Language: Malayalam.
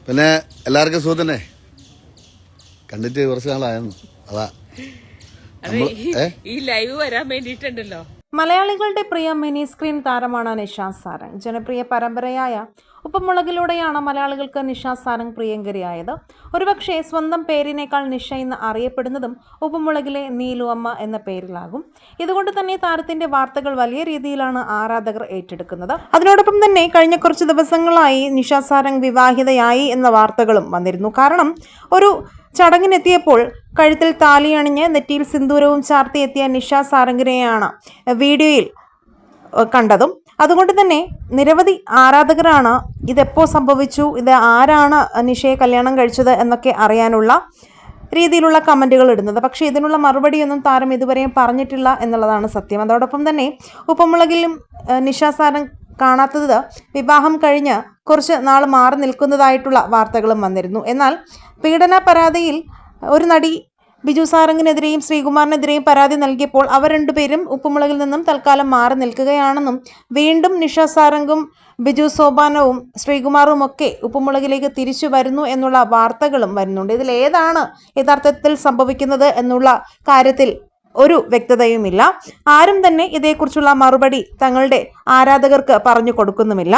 പിന്നെ എല്ലാവർക്കും സുഖം തന്നെ. കണ്ടിട്ട് കുറച്ച് നാളായിരുന്നു. അതാ ഈ ലൈവ് വരാൻ വേണ്ടിയിട്ടുണ്ടല്ലോ. മലയാളികളുടെ പ്രിയ മിനി സ്ക്രീൻ താരമാണ് നിഷ സാരംഗ്. ജനപ്രിയ പരമ്പരയായ ഉപ്പുമുളകിലൂടെയാണ് മലയാളികൾക്ക് നിഷ സാരംഗ് പ്രിയങ്കരിയായത്. ഒരുപക്ഷെ സ്വന്തം പേരിനേക്കാൾ നിഷ ഇന്ന് അറിയപ്പെടുന്നതും ഉപ്പുമുളകിലെ നീലു അമ്മ എന്ന പേരിലാകും. ഇതുകൊണ്ട് തന്നെ താരത്തിന്റെ വാർത്തകൾ വലിയ രീതിയിലാണ് ആരാധകർ ഏറ്റെടുക്കുന്നത്. അതിനോടൊപ്പം തന്നെ കഴിഞ്ഞ കുറച്ച് ദിവസങ്ങളായി നിഷ സാരംഗ് വിവാഹിതയായി എന്ന വാർത്തകളും വന്നിരുന്നു. കാരണം ഒരു ചടങ്ങിനെത്തിയപ്പോൾ കഴുത്തിൽ താലി അണിഞ്ഞ് നെറ്റിയിൽ സിന്ദൂരവും ചാർത്തി എത്തിയ നിഷ സാരംഗിനെയാണ് വീഡിയോയിൽ കണ്ടതും. അതുകൊണ്ട് തന്നെ നിരവധി ആരാധകരാണ് ഇതെപ്പോൾ സംഭവിച്ചു, ഇത് ആരാണ് നിഷയെ കല്യാണം കഴിച്ചത് എന്നൊക്കെ അറിയാനുള്ള രീതിയിലുള്ള കമൻറ്റുകൾ ഇടുന്നത്. പക്ഷേ ഇതിനുള്ള മറുപടിയൊന്നും താരം ഇതുവരെയും പറഞ്ഞിട്ടില്ല എന്നുള്ളതാണ് സത്യം. അതോടൊപ്പം തന്നെ ഉപ്പുമുളകിലും നിഷ സാരംഗ് കാണാത്തത് വിവാഹം കഴിഞ്ഞ് കുറച്ച് നാൾ മാറി നിൽക്കുന്നതായിട്ടുള്ള വാർത്തകളും വന്നിരുന്നു. എന്നാൽ പീഡന പരാതിയിൽ ഒരു നടി ബിജു സാരംഗിനെതിരെയും ശ്രീകുമാറിനെതിരെയും പരാതി നൽകിയപ്പോൾ അവർ രണ്ടുപേരും ഉപ്പുമുളകിൽ നിന്നും തൽക്കാലം മാറി നിൽക്കുകയാണെന്നും വീണ്ടും നിഷ സാരംഗും ബിജു സോപാനവും ശ്രീകുമാറും ഒക്കെ ഉപ്പുമുളകിലേക്ക് തിരിച്ചു വരുന്നു എന്നുള്ള വാർത്തകളും വരുന്നുണ്ട്. ഇതിൽ ഏതാണ് യഥാർത്ഥത്തിൽ സംഭവിക്കുന്നത് എന്നുള്ള കാര്യത്തിൽ ഒരു വ്യക്തതയുമില്ല. ആരും തന്നെ ഇതേക്കുറിച്ചുള്ള മറുപടി തങ്ങളുടെ ആരാധകർക്ക് പറഞ്ഞു കൊടുക്കുന്നുമില്ല.